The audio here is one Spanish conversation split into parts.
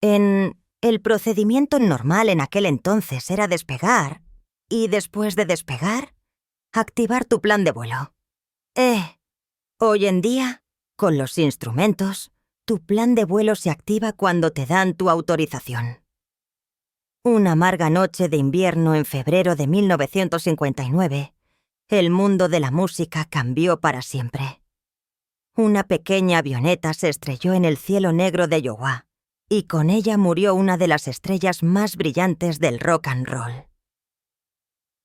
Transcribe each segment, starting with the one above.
El procedimiento normal en aquel entonces era despegar y, después de despegar, activar tu plan de vuelo. Hoy en día, con los instrumentos, tu plan de vuelo se activa cuando te dan tu autorización. Una amarga noche de invierno en febrero de 1959, el mundo de la música cambió para siempre. Una pequeña avioneta se estrelló en el cielo negro de Iowa, y con ella murió una de las estrellas más brillantes del rock and roll.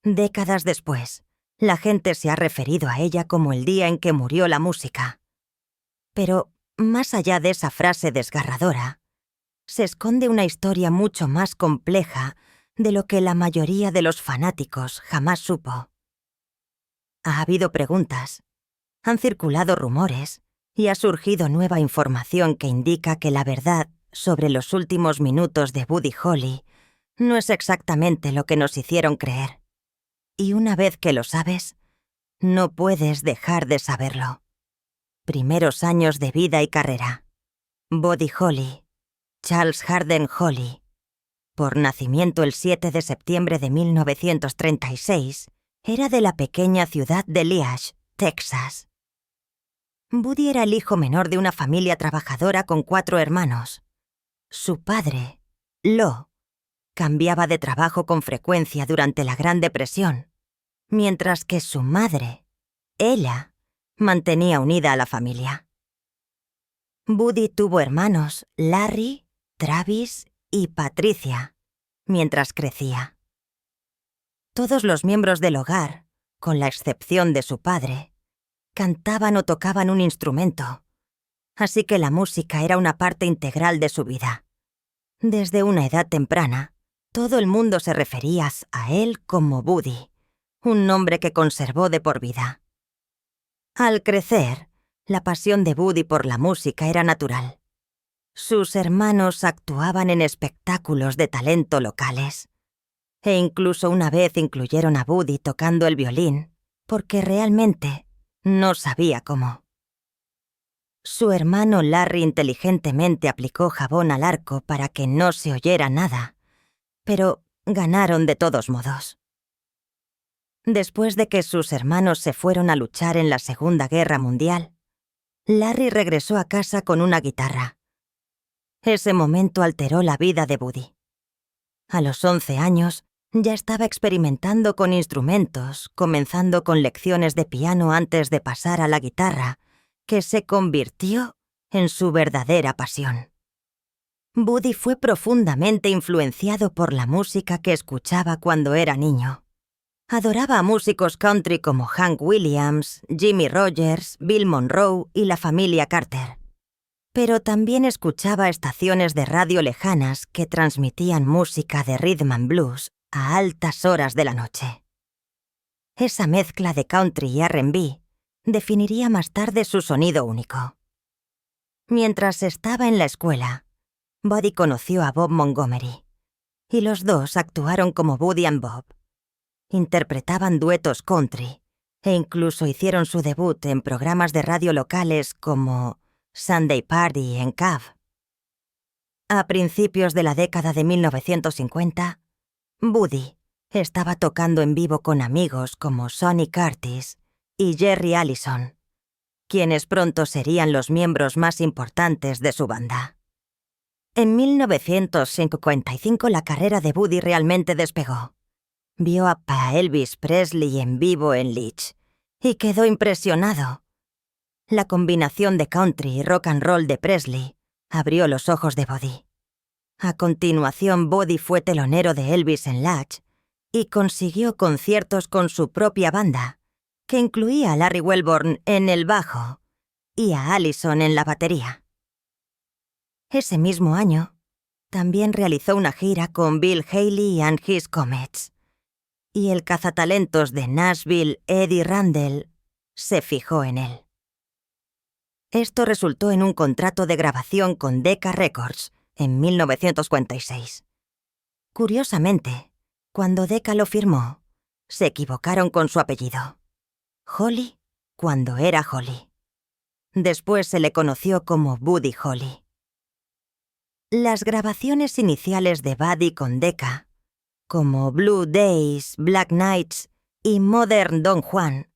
Décadas después, la gente se ha referido a ella como el día en que murió la música. Pero, más allá de esa frase desgarradora, se esconde una historia mucho más compleja de lo que la mayoría de los fanáticos jamás supo. Ha habido preguntas, han circulado rumores y ha surgido nueva información que indica que la verdad sobre los últimos minutos de Buddy Holly no es exactamente lo que nos hicieron creer. Y una vez que lo sabes, no puedes dejar de saberlo. Primeros años de vida y carrera. Buddy Holly, Charles Hardin Holly. Por nacimiento el 7 de septiembre de 1936, era de la pequeña ciudad de Liage, Texas. Buddy era el hijo menor de una familia trabajadora con 4 hermanos. Su padre, Lo, cambiaba de trabajo con frecuencia durante la Gran Depresión, mientras que su madre, ella, mantenía unida a la familia. Buddy tuvo hermanos Larry, Travis y Patricia mientras crecía. Todos los miembros del hogar, con la excepción de su padre, cantaban o tocaban un instrumento, así que la música era una parte integral de su vida. Desde una edad temprana, todo el mundo se refería a él como Buddy, un nombre que conservó de por vida. Al crecer, la pasión de Buddy por la música era natural. Sus hermanos actuaban en espectáculos de talento locales, e incluso una vez incluyeron a Buddy tocando el violín, porque realmente no sabía cómo. Su hermano Larry inteligentemente aplicó jabón al arco para que no se oyera nada, pero ganaron de todos modos. Después de que sus hermanos se fueron a luchar en la Segunda Guerra Mundial, Larry regresó a casa con una guitarra. Ese momento alteró la vida de Buddy. A los 11 años, ya estaba experimentando con instrumentos, comenzando con lecciones de piano antes de pasar a la guitarra, que se convirtió en su verdadera pasión. Buddy fue profundamente influenciado por la música que escuchaba cuando era niño. Adoraba a músicos country como Hank Williams, Jimmy Rogers, Bill Monroe y la familia Carter. Pero también escuchaba estaciones de radio lejanas que transmitían música de rhythm and blues a altas horas de la noche. Esa mezcla de country y R&B definiría más tarde su sonido único. Mientras estaba en la escuela, Buddy conoció a Bob Montgomery, y los dos actuaron como Buddy and Bob. Interpretaban duetos country, e incluso hicieron su debut en programas de radio locales como Sunday Party en Cab. A principios de la década de 1950, Buddy estaba tocando en vivo con amigos como Sonny Curtis y Jerry Allison, quienes pronto serían los miembros más importantes de su banda. En 1955 la carrera de Buddy realmente despegó. Vio a Elvis Presley en vivo en Leech y quedó impresionado. La combinación de country y rock and roll de Presley abrió los ojos de Buddy. A continuación, Buddy fue telonero de Elvis en Leech y consiguió conciertos con su propia banda, que incluía a Larry Welborn en el bajo y a Allison en la batería. Ese mismo año, también realizó una gira con Bill Haley and His Comets, y el cazatalentos de Nashville, Eddie Randell, se fijó en él. Esto resultó en un contrato de grabación con Decca Records en 1946. Curiosamente, cuando Decca lo firmó, se equivocaron con su apellido. Holly, cuando era Holly. Después se le conoció como Buddy Holly. Las grabaciones iniciales de Buddy con Decca, como Blue Days, Black Nights y Modern Don Juan,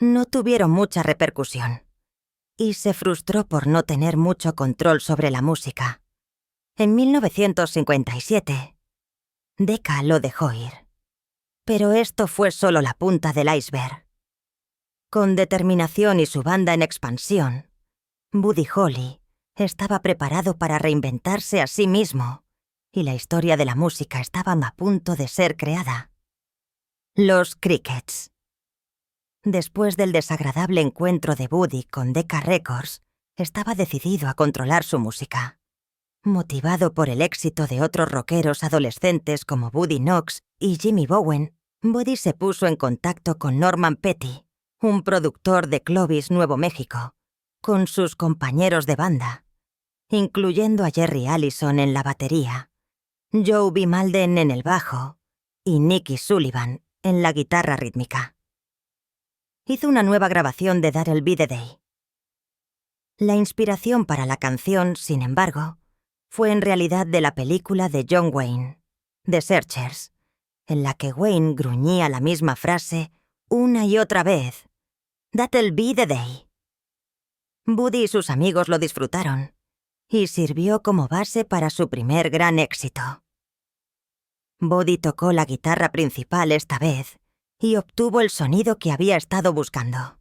no tuvieron mucha repercusión, y se frustró por no tener mucho control sobre la música. En 1957, Decca lo dejó ir. Pero esto fue solo la punta del iceberg. Con determinación y su banda en expansión, Buddy Holly estaba preparado para reinventarse a sí mismo, y la historia de la música estaba a punto de ser creada. Los Crickets. Después del desagradable encuentro de Buddy con Decca Records, estaba decidido a controlar su música. Motivado por el éxito de otros rockeros adolescentes como Buddy Knox y Jimmy Bowen, Buddy se puso en contacto con Norman Petty, un productor de Clovis, Nuevo México, con sus compañeros de banda, incluyendo a Jerry Allison en la batería, Joe B. Malden en el bajo y Nicky Sullivan en la guitarra rítmica. Hizo una nueva grabación de That'll Be the Day. La inspiración para la canción, sin embargo, fue en realidad de la película de John Wayne, The Searchers, en la que Wayne gruñía la misma frase una y otra vez: That'll be the day. Buddy y sus amigos lo disfrutaron, y sirvió como base para su primer gran éxito. Buddy tocó la guitarra principal esta vez, y obtuvo el sonido que había estado buscando.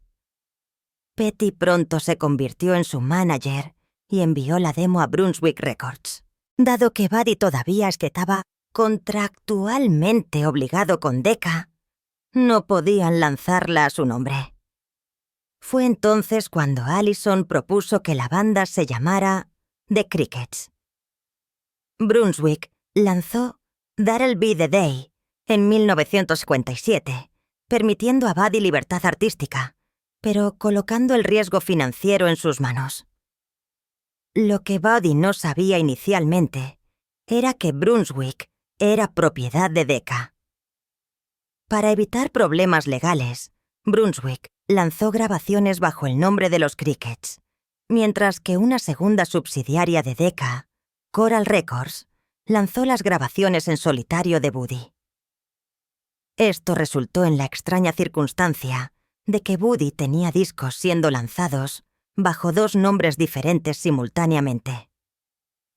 Petty pronto se convirtió en su manager y envió la demo a Brunswick Records. Dado que Buddy todavía estaba contractualmente obligado con Decca, no podían lanzarla a su nombre. Fue entonces cuando Allison propuso que la banda se llamara The Crickets. Brunswick lanzó That'll Be the Day en 1957, permitiendo a Buddy libertad artística, pero colocando el riesgo financiero en sus manos. Lo que Buddy no sabía inicialmente era que Brunswick era propiedad de Decca. Para evitar problemas legales, Brunswick lanzó grabaciones bajo el nombre de los Crickets, mientras que una segunda subsidiaria de Decca, Coral Records, lanzó las grabaciones en solitario de Buddy. Esto resultó en la extraña circunstancia de que Buddy tenía discos siendo lanzados bajo dos nombres diferentes simultáneamente.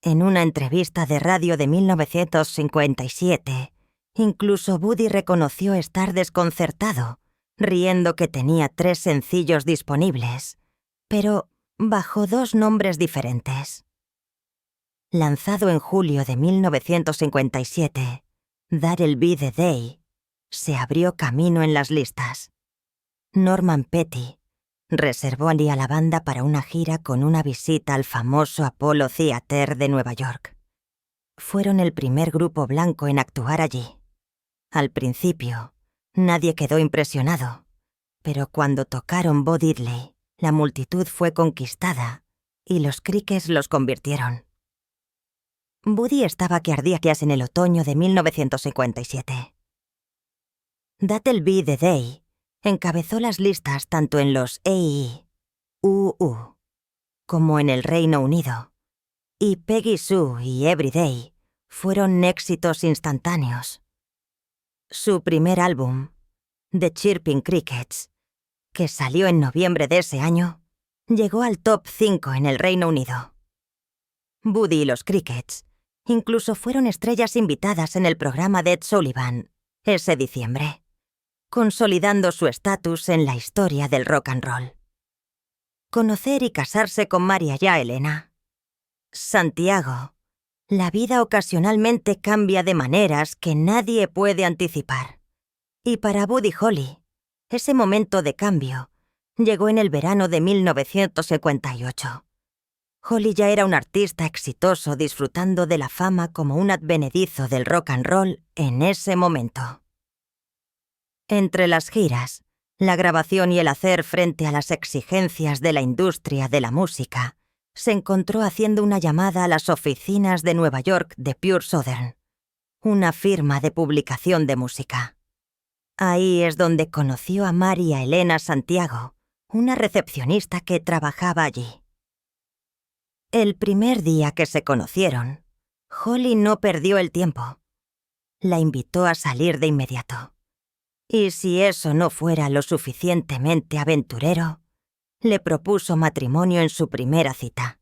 En una entrevista de radio de 1957, incluso Buddy reconoció estar desconcertado, riendo que tenía 3 sencillos disponibles, pero bajo dos nombres diferentes. Lanzado en julio de 1957, That'll Be the Day se abrió camino en las listas. Norman Petty reservó a la banda para una gira con una visita al famoso Apollo Theater de Nueva York. Fueron el primer grupo blanco en actuar allí. Al principio, nadie quedó impresionado, pero cuando tocaron Bo Diddley, la multitud fue conquistada y los Crickets los convirtieron. Buddy estaba que ardía en el otoño de 1957. That'll Be the Day encabezó las listas tanto en los EI-UU como en el Reino Unido, y Peggy Sue y Everyday fueron éxitos instantáneos. Su primer álbum, The Chirping Crickets, que salió en noviembre de ese año, llegó al top 5 en el Reino Unido. Buddy y los Crickets incluso fueron estrellas invitadas en el programa de Ed Sullivan ese diciembre, consolidando su estatus en la historia del rock and roll. Conocer y casarse con María Elena. Santiago. La vida ocasionalmente cambia de maneras que nadie puede anticipar. Y para Buddy Holly, ese momento de cambio llegó en el verano de 1958. Holly ya era un artista exitoso disfrutando de la fama como un advenedizo del rock and roll en ese momento. Entre las giras, la grabación y el hacer frente a las exigencias de la industria de la música, se encontró haciendo una llamada a las oficinas de Nueva York de Pure Southern, una firma de publicación de música. Ahí es donde conoció a María Elena Santiago, una recepcionista que trabajaba allí. El primer día que se conocieron, Holly no perdió el tiempo. La invitó a salir de inmediato. Y si eso no fuera lo suficientemente aventurero, le propuso matrimonio en su primera cita.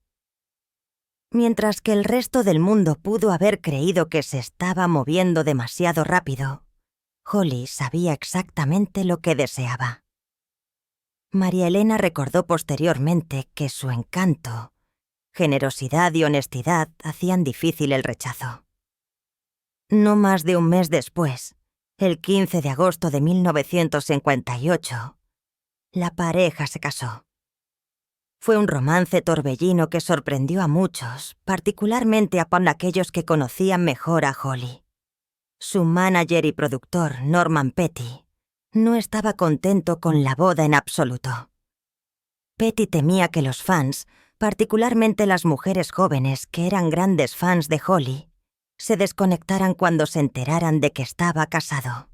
Mientras que el resto del mundo pudo haber creído que se estaba moviendo demasiado rápido, Holly sabía exactamente lo que deseaba. María Elena recordó posteriormente que su encanto, generosidad y honestidad hacían difícil el rechazo. No más de un mes después, el 15 de agosto de 1958, la pareja se casó. Fue un romance torbellino que sorprendió a muchos, particularmente a aquellos que conocían mejor a Holly. Su manager y productor, Norman Petty, no estaba contento con la boda en absoluto. Petty temía que los fans, particularmente las mujeres jóvenes que eran grandes fans de Holly, se desconectaran cuando se enteraran de que estaba casado.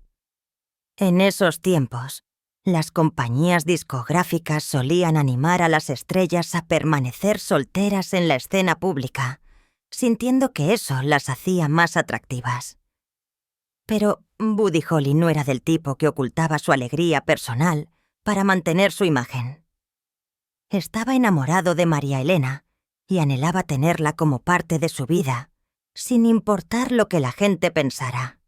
En esos tiempos, las compañías discográficas solían animar a las estrellas a permanecer solteras en la escena pública, sintiendo que eso las hacía más atractivas. Pero Buddy Holly no era del tipo que ocultaba su alegría personal para mantener su imagen. Estaba enamorado de María Elena y anhelaba tenerla como parte de su vida, sin importar lo que la gente pensara.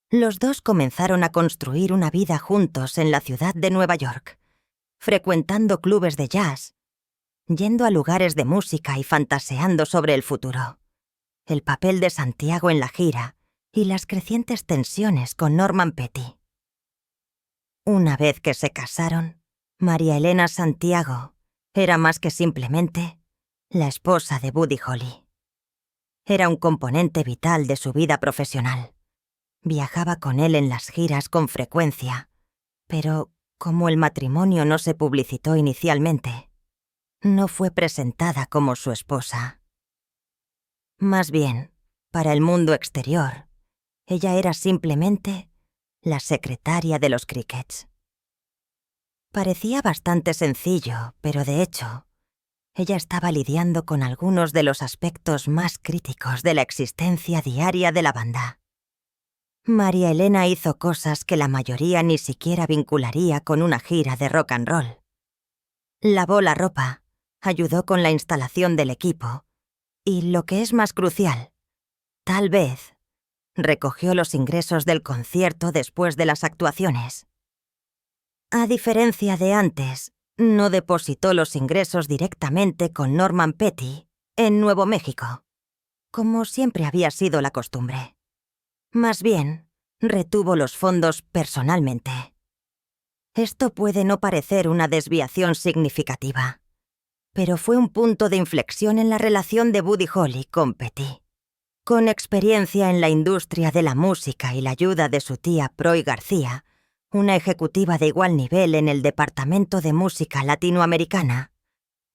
Los dos comenzaron a construir una vida juntos en la ciudad de Nueva York, frecuentando clubes de jazz, yendo a lugares de música y fantaseando sobre el futuro, el papel de Santiago en la gira y las crecientes tensiones con Norman Petty. Una vez que se casaron, María Elena Santiago era más que simplemente la esposa de Buddy Holly. Era un componente vital de su vida profesional. Viajaba con él en las giras con frecuencia, pero como el matrimonio no se publicitó inicialmente, no fue presentada como su esposa. Más bien, para el mundo exterior, ella era simplemente la secretaria de los Crickets. Parecía bastante sencillo, pero de hecho, ella estaba lidiando con algunos de los aspectos más críticos de la existencia diaria de la banda. María Elena hizo cosas que la mayoría ni siquiera vincularía con una gira de rock and roll. Lavó la ropa, ayudó con la instalación del equipo y, lo que es más crucial, tal vez, recogió los ingresos del concierto después de las actuaciones. A diferencia de antes, no depositó los ingresos directamente con Norman Petty en Nuevo México, como siempre había sido la costumbre. Más bien, retuvo los fondos personalmente. Esto puede no parecer una desviación significativa, pero fue un punto de inflexión en la relación de Buddy Holly con Petty. Con experiencia en la industria de la música y la ayuda de su tía Proy García, una ejecutiva de igual nivel en el Departamento de Música Latinoamericana,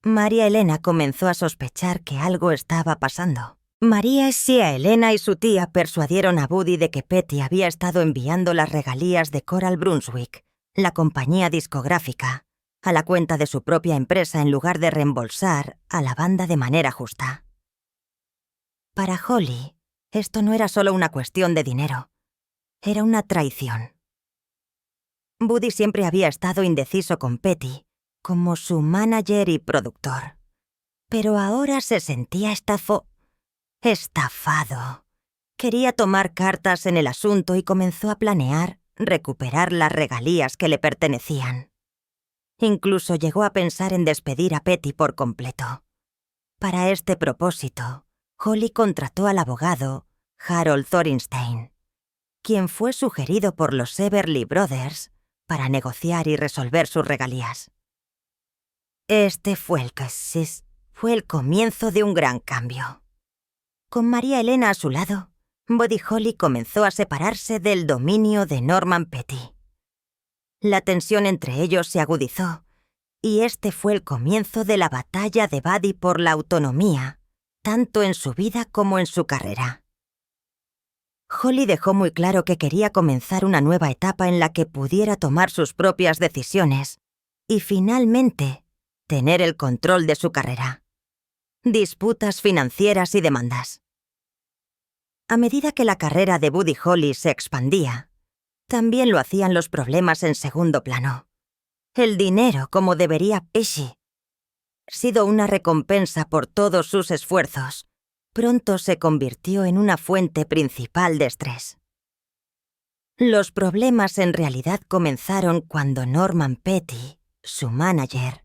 María Elena comenzó a sospechar que algo estaba pasando. María Elena y su tía persuadieron a Buddy de que Petty había estado enviando las regalías de Coral Brunswick, la compañía discográfica, a la cuenta de su propia empresa en lugar de reembolsar a la banda de manera justa. Para Holly, esto no era solo una cuestión de dinero, era una traición. Buddy siempre había estado indeciso con Petty, como su manager y productor, pero ahora se sentía estafado. Quería tomar cartas en el asunto y comenzó a planear recuperar las regalías que le pertenecían. Incluso llegó a pensar en despedir a Petty por completo. Para este propósito, Holly contrató al abogado Harold Thorenstein, quien fue sugerido por los Everly Brothers para negociar y resolver sus regalías. Este fue el comienzo de un gran cambio. Con María Elena a su lado, Buddy Holly comenzó a separarse del dominio de Norman Petty. La tensión entre ellos se agudizó, y este fue el comienzo de la batalla de Buddy por la autonomía, tanto en su vida como en su carrera. Holly dejó muy claro que quería comenzar una nueva etapa en la que pudiera tomar sus propias decisiones y, finalmente, tener el control de su carrera. disputas financieras y demandas. A medida que la carrera de Buddy Holly se expandía, también lo hacían los problemas en segundo plano. El dinero, como debería sido una recompensa por todos sus esfuerzos, pronto se convirtió en una fuente principal de estrés. Los problemas en realidad comenzaron cuando Norman Petty, su manager,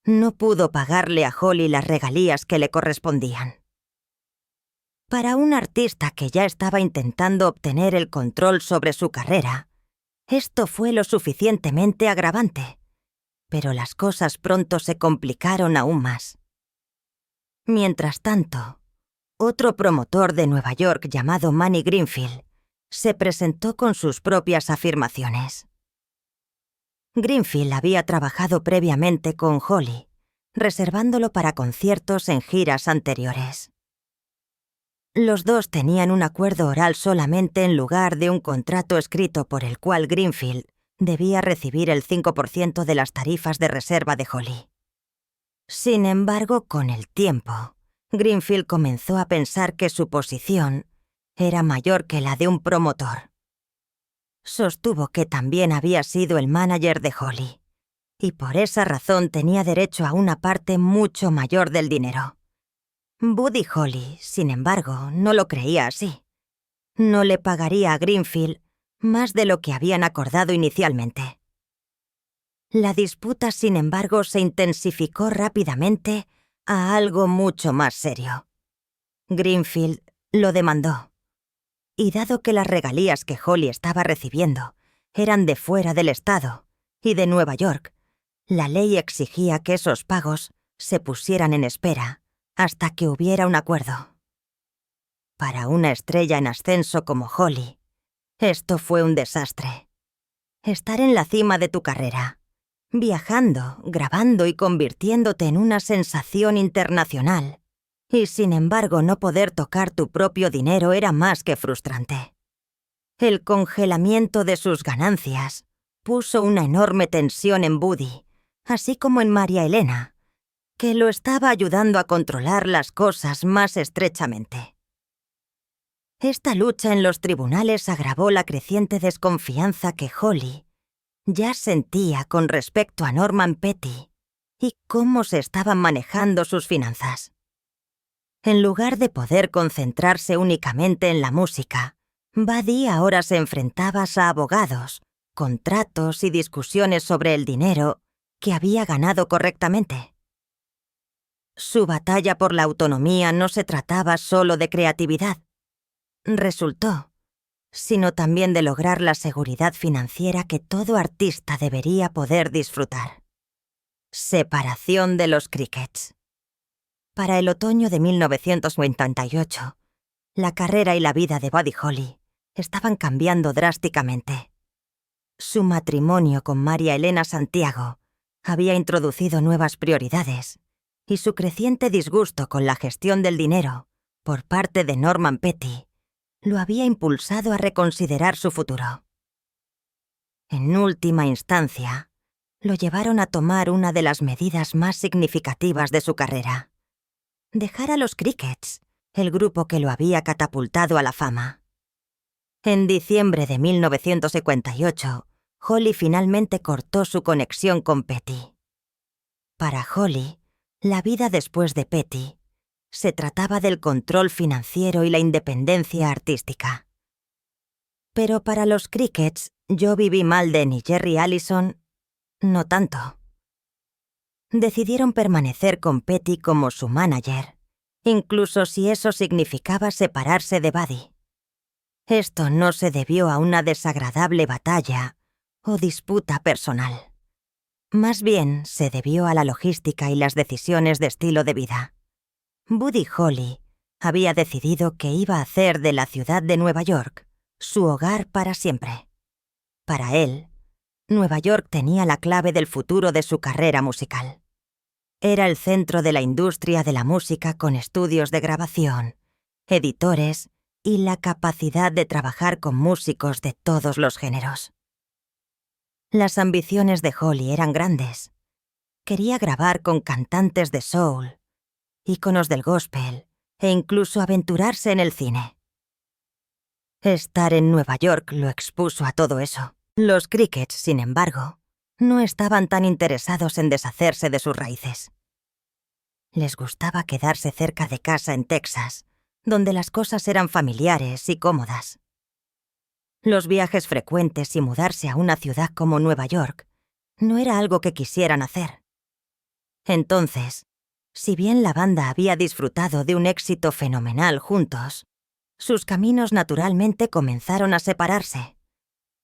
no pudo pagarle a Holly las regalías que le correspondían. Para un artista que ya estaba intentando obtener el control sobre su carrera, esto fue lo suficientemente agravante, pero las cosas pronto se complicaron aún más. Mientras tanto, otro promotor de Nueva York llamado Manny Greenfield se presentó con sus propias afirmaciones. Greenfield había trabajado previamente con Holly, reservándolo para conciertos en giras anteriores. Los dos tenían un acuerdo oral solamente en lugar de un contrato escrito por el cual Greenfield debía recibir el 5% de las tarifas de reserva de Holly. Sin embargo, con el tiempo, Greenfield comenzó a pensar que su posición era mayor que la de un promotor. Sostuvo que también había sido el manager de Holly, y por esa razón tenía derecho a una parte mucho mayor del dinero. Buddy Holly, sin embargo, no lo creía así. No le pagaría a Greenfield más de lo que habían acordado inicialmente. La disputa, sin embargo, se intensificó rápidamente a algo mucho más serio. Greenfield lo demandó. Y dado que las regalías que Holly estaba recibiendo eran de fuera del estado y de Nueva York, la ley exigía que esos pagos se pusieran en espera hasta que hubiera un acuerdo. Para una estrella en ascenso como Holly, esto fue un desastre. Estar en la cima de tu carrera, viajando, grabando y convirtiéndote en una sensación internacional, y sin embargo no poder tocar tu propio dinero era más que frustrante. El congelamiento de sus ganancias puso una enorme tensión en Buddy, así como en María Elena, que lo estaba ayudando a controlar las cosas más estrechamente. Esta lucha en los tribunales agravó la creciente desconfianza que Holly ya sentía con respecto a Norman Petty y cómo se estaban manejando sus finanzas. En lugar de poder concentrarse únicamente en la música, Buddy ahora se enfrentaba a abogados, contratos y discusiones sobre el dinero que había ganado correctamente. Su batalla por la autonomía no se trataba solo de creatividad, sino también de lograr la seguridad financiera que todo artista debería poder disfrutar. Separación de los Crickets. Para el otoño de 1988, la carrera y la vida de Buddy Holly estaban cambiando drásticamente. Su matrimonio con María Elena Santiago había introducido nuevas prioridades, y su creciente disgusto con la gestión del dinero por parte de Norman Petty lo había impulsado a reconsiderar su futuro. En última instancia, lo llevaron a tomar una de las medidas más significativas de su carrera: dejar a los Crickets, el grupo que lo había catapultado a la fama. En diciembre de 1958, Holly finalmente cortó su conexión con Petty. Para Holly, la vida después de Petty se trataba del control financiero y la independencia artística. Pero para los Crickets, Yo Viví Malden y Jerry Allison, no tanto. Decidieron permanecer con Petty como su manager, incluso si eso significaba separarse de Buddy. Esto no se debió a una desagradable batalla o disputa personal. Más bien se debió a la logística y las decisiones de estilo de vida. Buddy Holly había decidido que iba a hacer de la ciudad de Nueva York su hogar para siempre. Para él, Nueva York tenía la clave del futuro de su carrera musical. Era el centro de la industria de la música con estudios de grabación, editores y la capacidad de trabajar con músicos de todos los géneros. Las ambiciones de Holly eran grandes. Quería grabar con cantantes de soul íconos del gospel e incluso aventurarse en el cine. Estar en Nueva York lo expuso a todo eso. Los Crickets, sin embargo, no estaban tan interesados en deshacerse de sus raíces. Les gustaba quedarse cerca de casa en Texas, donde las cosas eran familiares y cómodas. Los viajes frecuentes y mudarse a una ciudad como Nueva York no era algo que quisieran hacer. Entonces, si bien la banda había disfrutado de un éxito fenomenal juntos, sus caminos naturalmente comenzaron a separarse.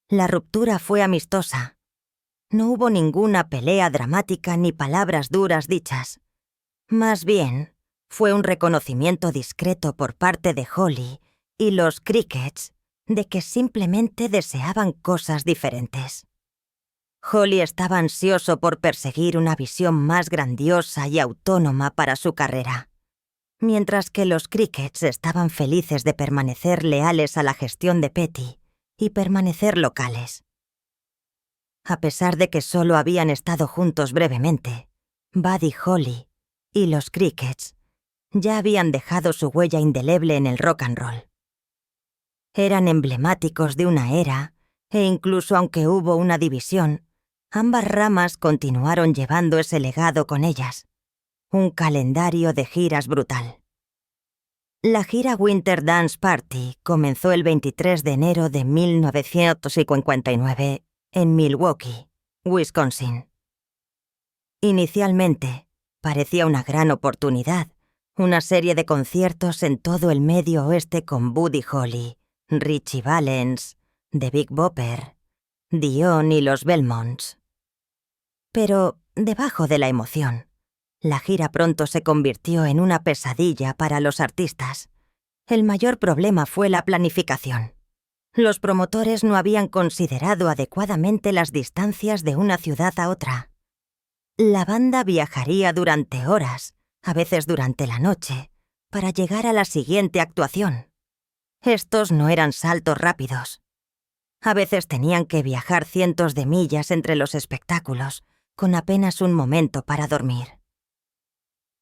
La ruptura fue amistosa. No hubo ninguna pelea dramática ni palabras duras dichas. Más bien, fue un reconocimiento discreto por parte de Holly y los Crickets de que simplemente deseaban cosas diferentes. Holly estaba ansioso por perseguir una visión más grandiosa y autónoma para su carrera, mientras que los Crickets estaban felices de permanecer leales a la gestión de Petty y permanecer locales. A pesar de que solo habían estado juntos brevemente, Buddy Holly y los Crickets ya habían dejado su huella indeleble en el rock and roll. Eran emblemáticos de una era, e incluso aunque hubo una división, ambas ramas continuaron llevando ese legado con ellas. Un calendario de giras brutal. La gira Winter Dance Party comenzó el 23 de enero de 1959 en Milwaukee, Wisconsin. Inicialmente, parecía una gran oportunidad, una serie de conciertos en todo el medio oeste con Buddy Holly, Ritchie Valens, The Big Bopper, Dion y los Belmonts. Pero, debajo de la emoción, la gira pronto se convirtió en una pesadilla para los artistas. El mayor problema fue la planificación. Los promotores no habían considerado adecuadamente las distancias de una ciudad a otra. La banda viajaría durante horas, a veces durante la noche, para llegar a la siguiente actuación. Estos no eran saltos rápidos. A veces tenían que viajar cientos de millas entre los espectáculos, con apenas un momento para dormir.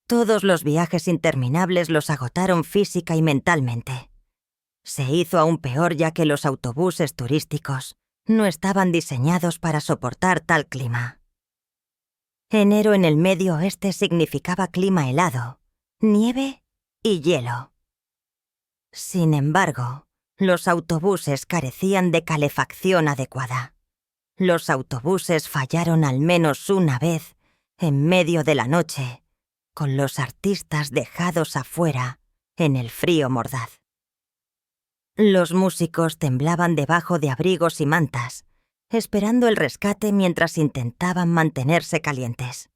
Todos los viajes interminables los agotaron física y mentalmente. Se hizo aún peor ya que los autobuses turísticos no estaban diseñados para soportar tal clima. Enero en el medio oeste significaba clima helado, nieve y hielo. Sin embargo, los autobuses carecían de calefacción adecuada. Los autobuses fallaron al menos una vez, en medio de la noche, con los artistas dejados afuera, en el frío mordaz. Los músicos temblaban debajo de abrigos y mantas, esperando el rescate mientras intentaban mantenerse calientes.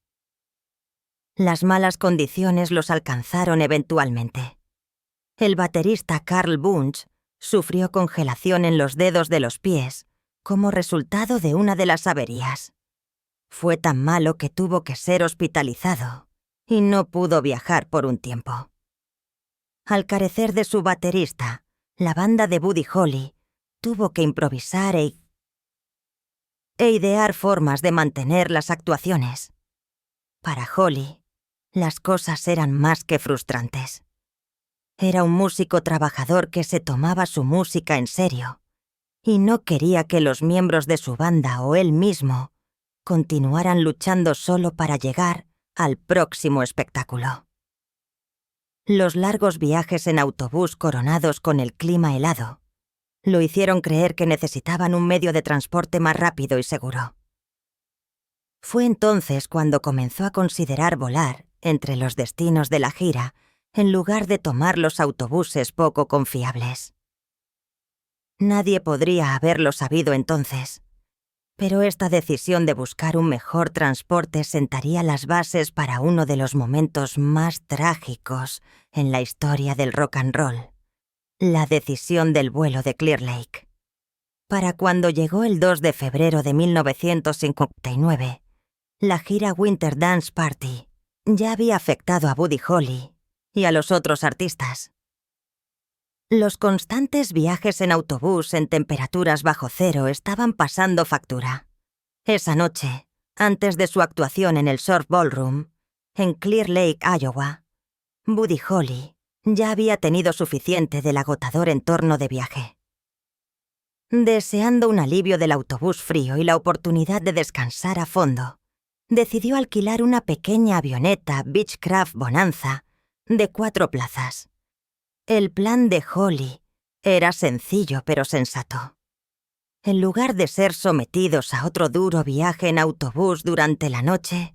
Las malas condiciones los alcanzaron eventualmente. El baterista Carl Bunch sufrió congelación en los dedos de los pies como resultado de una de las averías. Fue tan malo que tuvo que ser hospitalizado y no pudo viajar por un tiempo. Al carecer de su baterista, la banda de Buddy Holly tuvo que improvisar e idear formas de mantener las actuaciones. Para Holly, las cosas eran más que frustrantes. Era un músico trabajador que se tomaba su música en serio y no quería que los miembros de su banda o él mismo continuaran luchando solo para llegar al próximo espectáculo. Los largos viajes en autobús coronados con el clima helado lo hicieron creer que necesitaban un medio de transporte más rápido y seguro. Fue entonces cuando comenzó a considerar volar entre los destinos de la gira en lugar de tomar los autobuses poco confiables. Nadie podría haberlo sabido entonces, pero esta decisión de buscar un mejor transporte sentaría las bases para uno de los momentos más trágicos en la historia del rock and roll, la decisión del vuelo de Clear Lake. Para cuando llegó el 2 de febrero de 1959, la gira Winter Dance Party ya había afectado a Buddy Holly y a los otros artistas. Los constantes viajes en autobús en temperaturas bajo cero estaban pasando factura. Esa noche, antes de su actuación en el Surf Ballroom, en Clear Lake, Iowa, Buddy Holly ya había tenido suficiente del agotador entorno de viaje. Deseando un alivio del autobús frío y la oportunidad de descansar a fondo, decidió alquilar una pequeña avioneta Beechcraft Bonanza de 4 plazas. El plan de Holly era sencillo pero sensato. En lugar de ser sometidos a otro duro viaje en autobús durante la noche,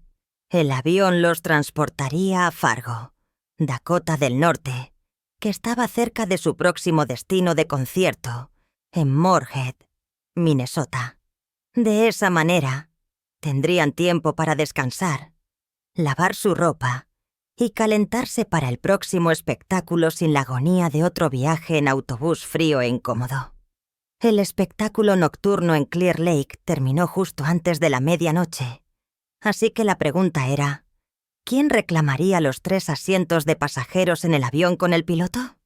el avión los transportaría a Fargo, Dakota del Norte, que estaba cerca de su próximo destino de concierto, en Moorhead, Minnesota. De esa manera, tendrían tiempo para descansar, lavar su ropa y calentarse para el próximo espectáculo sin la agonía de otro viaje en autobús frío e incómodo. El espectáculo nocturno en Clear Lake terminó justo antes de la medianoche, así que la pregunta era, ¿quién reclamaría los 3 asientos de pasajeros en el avión con el piloto?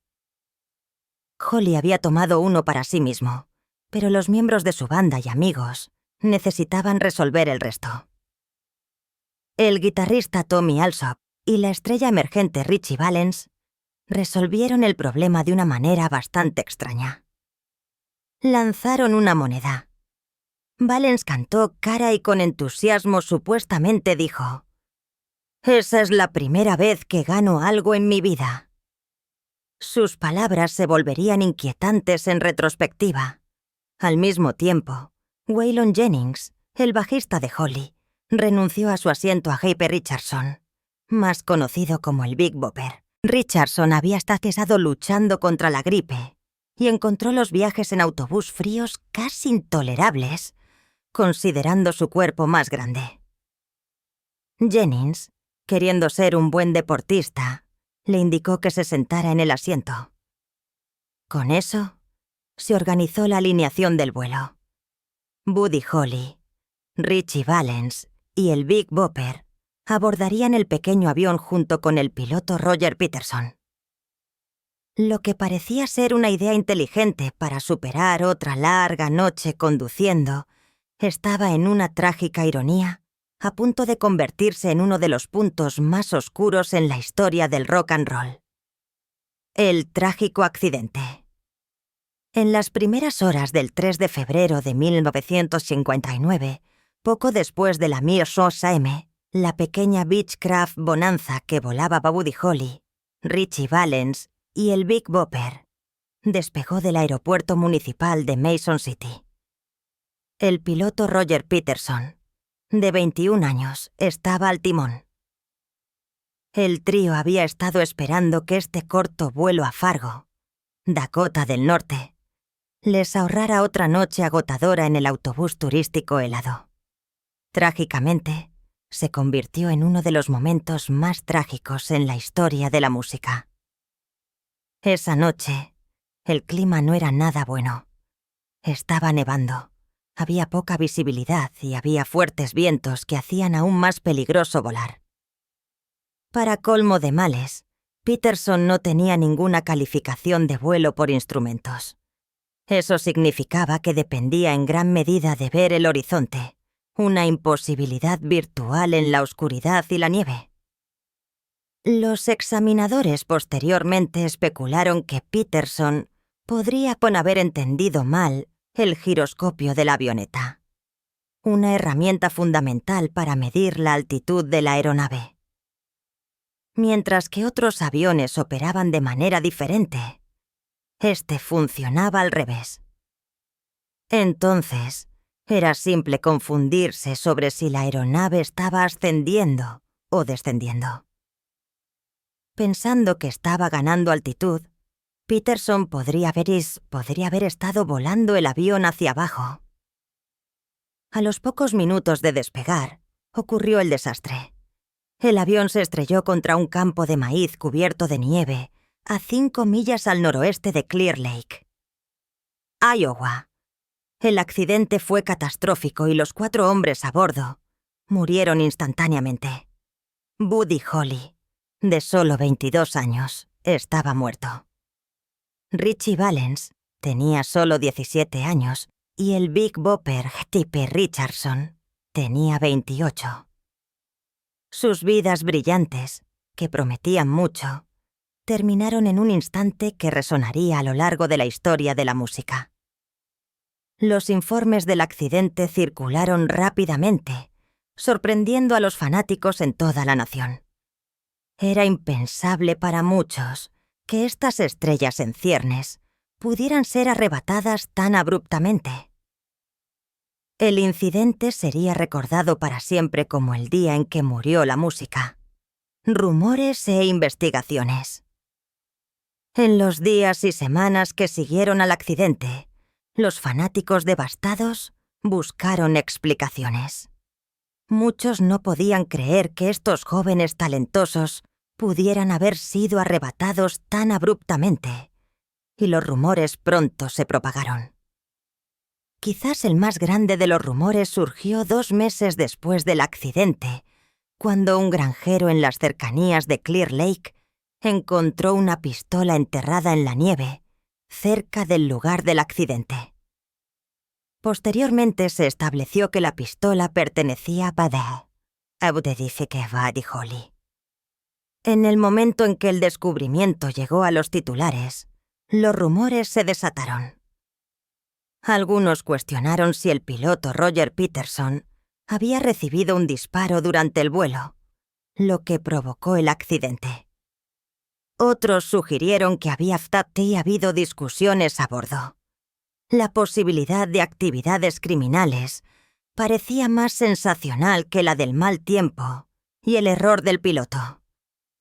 Holly había tomado uno para sí mismo, pero los miembros de su banda y amigos necesitaban resolver el resto. El guitarrista Tommy Allsop y la estrella emergente Ritchie Valens resolvieron el problema de una manera bastante extraña. Lanzaron una moneda. Valens cantó cara y con entusiasmo supuestamente dijo: «Esa es la primera vez que gano algo en mi vida». Sus palabras se volverían inquietantes en retrospectiva. Al mismo tiempo, Waylon Jennings, el bajista de Holly, renunció a su asiento a Jape Richardson, más conocido como el Big Bopper. Richardson había estado luchando contra la gripe y encontró los viajes en autobús fríos casi intolerables, considerando su cuerpo más grande. Jennings, queriendo ser un buen deportista, le indicó que se sentara en el asiento. Con eso, se organizó la alineación del vuelo. Buddy Holly, Ritchie Valens y el Big Bopper abordarían el pequeño avión junto con el piloto Roger Peterson. Lo que parecía ser una idea inteligente para superar otra larga noche conduciendo, estaba en una trágica ironía, a punto de convertirse en uno de los puntos más oscuros en la historia del rock and roll. El trágico accidente. En las primeras horas del 3 de febrero de 1959, poco después de la Mir-Sosa M, la pequeña Beechcraft Bonanza que volaba Buddy Holly, Ritchie Valens y el Big Bopper despegó del aeropuerto municipal de Mason City. El piloto Roger Peterson, de 21 años, estaba al timón. El trío había estado esperando que este corto vuelo a Fargo, Dakota del Norte, les ahorrara otra noche agotadora en el autobús turístico helado. Trágicamente, se convirtió en uno de los momentos más trágicos en la historia de la música. Esa noche, el clima no era nada bueno. Estaba nevando, había poca visibilidad y había fuertes vientos que hacían aún más peligroso volar. Para colmo de males, Peterson no tenía ninguna calificación de vuelo por instrumentos. Eso significaba que dependía en gran medida de ver el horizonte, una imposibilidad virtual en la oscuridad y la nieve. Los examinadores posteriormente especularon que Peterson podría haber entendido mal el giroscopio de la avioneta, una herramienta fundamental para medir la altitud de la aeronave. Mientras que otros aviones operaban de manera diferente, este funcionaba al revés. Entonces, era simple confundirse sobre si la aeronave estaba ascendiendo o descendiendo. Pensando que estaba ganando altitud, Peterson podría haber estado volando el avión hacia abajo. A los pocos minutos de despegar, ocurrió el desastre. El avión se estrelló contra un campo de maíz cubierto de nieve a 5 millas al noroeste de Clear Lake, Iowa. El accidente fue catastrófico y los 4 hombres a bordo murieron instantáneamente. Buddy Holly, de solo 22 años, estaba muerto. Ritchie Valens tenía solo 17 años y el Big Bopper Jape Richardson tenía 28. Sus vidas brillantes, que prometían mucho, terminaron en un instante que resonaría a lo largo de la historia de la música. Los informes del accidente circularon rápidamente, sorprendiendo a los fanáticos en toda la nación. Era impensable para muchos que estas estrellas en ciernes pudieran ser arrebatadas tan abruptamente. El incidente sería recordado para siempre como el día en que murió la música. Rumores e investigaciones. En los días y semanas que siguieron al accidente, los fanáticos devastados buscaron explicaciones. Muchos no podían creer que estos jóvenes talentosos pudieran haber sido arrebatados tan abruptamente, y los rumores pronto se propagaron. Quizás el más grande de los rumores surgió 2 meses después del accidente, cuando un granjero en las cercanías de Clear Lake encontró una pistola enterrada en la nieve, cerca del lugar del accidente. Posteriormente se estableció que la pistola pertenecía a Buddy, autentifique Buddy Holly. En el momento en que el descubrimiento llegó a los titulares, los rumores se desataron. Algunos cuestionaron si el piloto Roger Peterson había recibido un disparo durante el vuelo, lo que provocó el accidente. Otros sugirieron que había habido discusiones a bordo. La posibilidad de actividades criminales parecía más sensacional que la del mal tiempo y el error del piloto.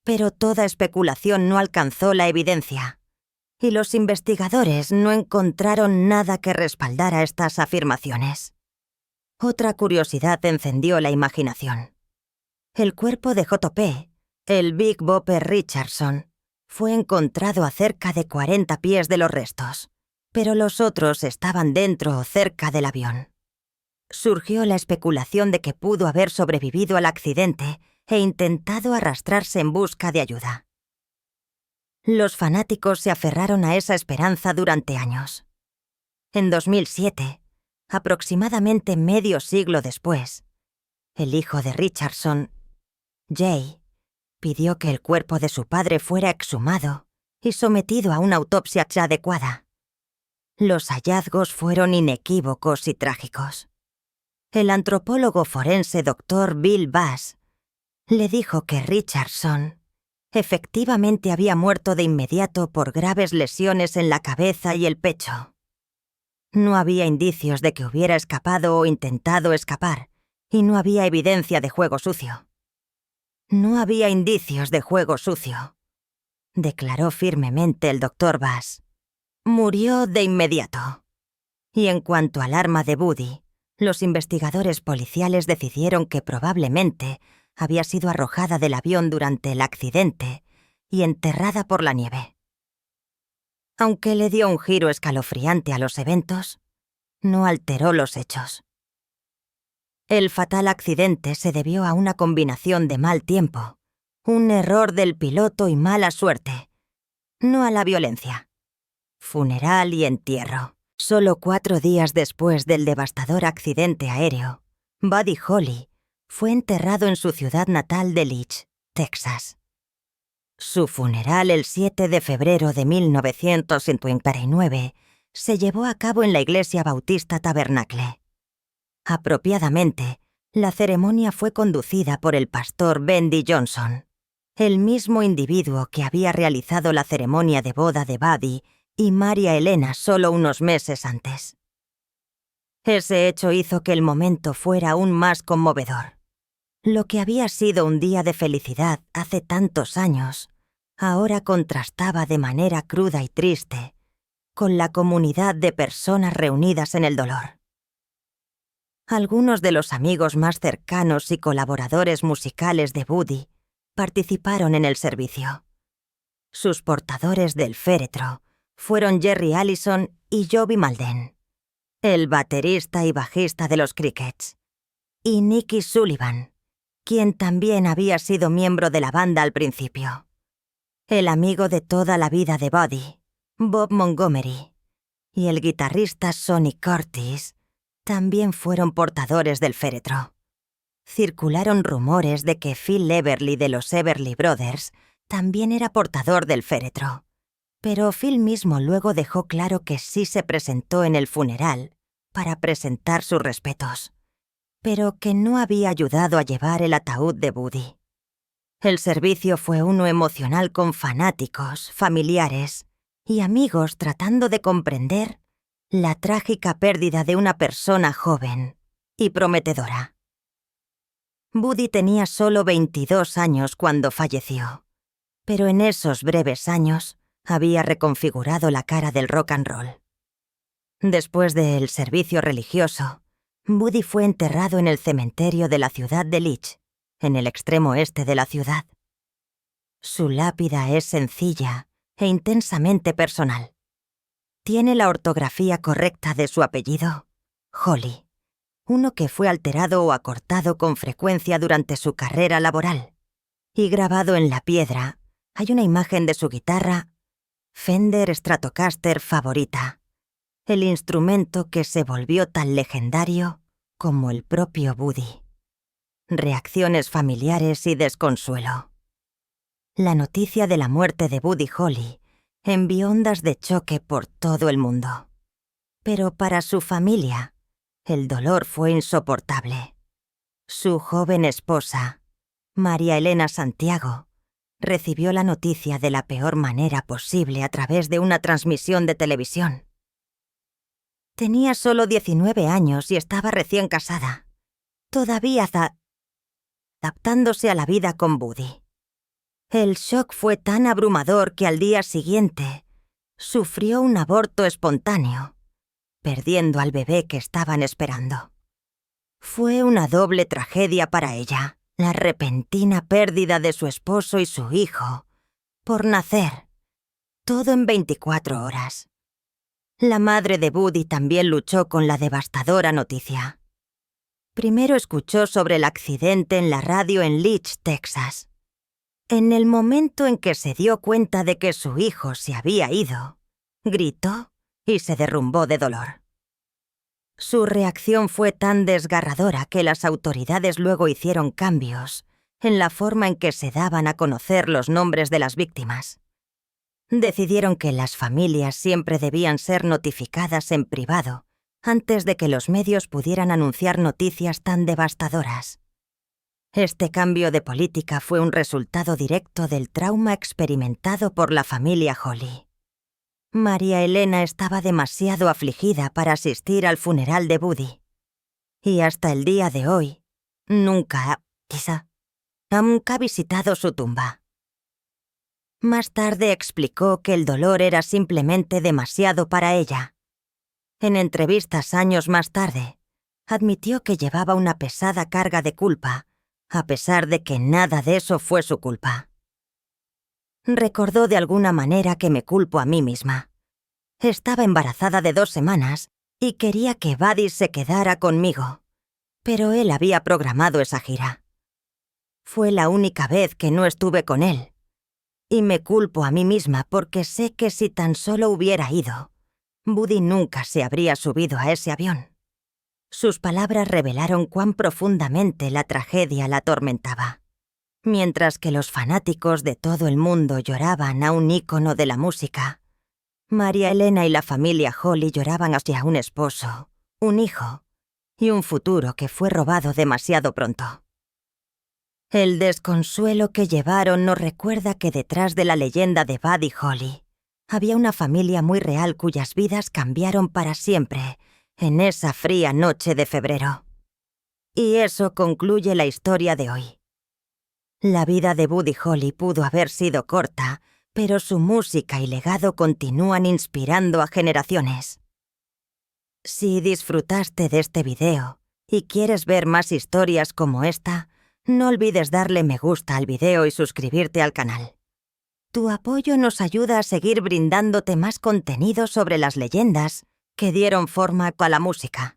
Pero toda especulación no alcanzó la evidencia, y los investigadores no encontraron nada que respaldara estas afirmaciones. Otra curiosidad encendió la imaginación. El cuerpo de J.P., el Big Bopper Richardson, fue encontrado a cerca de 40 pies de los restos, pero los otros estaban dentro o cerca del avión. Surgió la especulación de que pudo haber sobrevivido al accidente e intentado arrastrarse en busca de ayuda. Los fanáticos se aferraron a esa esperanza durante años. En 2007, aproximadamente medio siglo después, el hijo de Richardson, Jay, pidió que el cuerpo de su padre fuera exhumado y sometido a una autopsia adecuada. Los hallazgos fueron inequívocos y trágicos. El antropólogo forense Dr. Bill Bass le dijo que Richardson efectivamente había muerto de inmediato por graves lesiones en la cabeza y el pecho. No había indicios de que hubiera escapado o intentado escapar, y no había evidencia de juego sucio. No había indicios de juego sucio, declaró firmemente el Dr. Bass. Murió de inmediato. Y en cuanto al arma de Buddy, los investigadores policiales decidieron que probablemente había sido arrojada del avión durante el accidente y enterrada por la nieve. Aunque le dio un giro escalofriante a los eventos, no alteró los hechos. El fatal accidente se debió a una combinación de mal tiempo, un error del piloto y mala suerte, no a la violencia. Funeral y entierro. Solo 4 días después del devastador accidente aéreo, Buddy Holly fue enterrado en su ciudad natal de Leach, Texas. Su funeral el 7 de febrero de 1959 se llevó a cabo en la Iglesia Bautista Tabernacle. Apropiadamente, la ceremonia fue conducida por el pastor Bendy Johnson, el mismo individuo que había realizado la ceremonia de boda de Buddy y María Elena solo unos meses antes. Ese hecho hizo que el momento fuera aún más conmovedor. Lo que había sido un día de felicidad hace tantos años, ahora contrastaba de manera cruda y triste con la comunidad de personas reunidas en el dolor. Algunos de los amigos más cercanos y colaboradores musicales de Buddy participaron en el servicio. Sus portadores del féretro fueron Jerry Allison y Joby Malden, el baterista y bajista de los Crickets, y Nicky Sullivan, quien también había sido miembro de la banda al principio. El amigo de toda la vida de Buddy, Bob Montgomery, y el guitarrista Sonny Curtis también fueron portadores del féretro. Circularon rumores de que Phil Everly de los Everly Brothers también era portador del féretro, pero Phil mismo luego dejó claro que sí se presentó en el funeral para presentar sus respetos, pero que no había ayudado a llevar el ataúd de Buddy. El servicio fue uno emocional con fanáticos, familiares y amigos tratando de comprender la trágica pérdida de una persona joven y prometedora. Buddy tenía solo 22 años cuando falleció, pero en esos breves años había reconfigurado la cara del rock and roll. Después del servicio religioso, Buddy fue enterrado en el cementerio de la ciudad de Leech, en el extremo este de la ciudad. Su lápida es sencilla e intensamente personal. Tiene la ortografía correcta de su apellido, Holly, uno que fue alterado o acortado con frecuencia durante su carrera laboral. Y grabado en la piedra hay una imagen de su guitarra Fender Stratocaster favorita, el instrumento que se volvió tan legendario como el propio Buddy. Reacciones familiares y desconsuelo. La noticia de la muerte de Buddy Holly envió ondas de choque por todo el mundo. Pero para su familia, el dolor fue insoportable. Su joven esposa, María Elena Santiago, recibió la noticia de la peor manera posible a través de una transmisión de televisión. Tenía solo 19 años y estaba recién casada, todavía adaptándose a la vida con Buddy. El shock fue tan abrumador que al día siguiente sufrió un aborto espontáneo, perdiendo al bebé que estaban esperando. Fue una doble tragedia para ella, la repentina pérdida de su esposo y su hijo, por nacer, todo en 24 horas. La madre de Buddy también luchó con la devastadora noticia. Primero escuchó sobre el accidente en la radio en Leech, Texas. En el momento en que se dio cuenta de que su hijo se había ido, gritó y se derrumbó de dolor. Su reacción fue tan desgarradora que las autoridades luego hicieron cambios en la forma en que se daban a conocer los nombres de las víctimas. Decidieron que las familias siempre debían ser notificadas en privado antes de que los medios pudieran anunciar noticias tan devastadoras. Este cambio de política fue un resultado directo del trauma experimentado por la familia Holly. María Elena estaba demasiado afligida para asistir al funeral de Buddy. Y hasta el día de hoy, nunca ha visitado su tumba. Más tarde explicó que el dolor era simplemente demasiado para ella. En entrevistas años más tarde, admitió que llevaba una pesada carga de culpa, a pesar de que nada de eso fue su culpa. Recordó de alguna manera que me culpo a mí misma. Estaba embarazada de 2 semanas y quería que Buddy se quedara conmigo, pero él había programado esa gira. Fue la única vez que no estuve con él, y me culpo a mí misma porque sé que si tan solo hubiera ido, Buddy nunca se habría subido a ese avión. Sus palabras revelaron cuán profundamente la tragedia la atormentaba. Mientras que los fanáticos de todo el mundo lloraban a un ícono de la música, María Elena y la familia Holly lloraban hacia un esposo, un hijo y un futuro que fue robado demasiado pronto. El desconsuelo que llevaron nos recuerda que detrás de la leyenda de Buddy Holly había una familia muy real cuyas vidas cambiaron para siempre en esa fría noche de febrero. Y eso concluye la historia de hoy. La vida de Buddy Holly pudo haber sido corta, pero su música y legado continúan inspirando a generaciones. Si disfrutaste de este video y quieres ver más historias como esta, no olvides darle me gusta al video y suscribirte al canal. Tu apoyo nos ayuda a seguir brindándote más contenido sobre las leyendas que dieron forma a la música.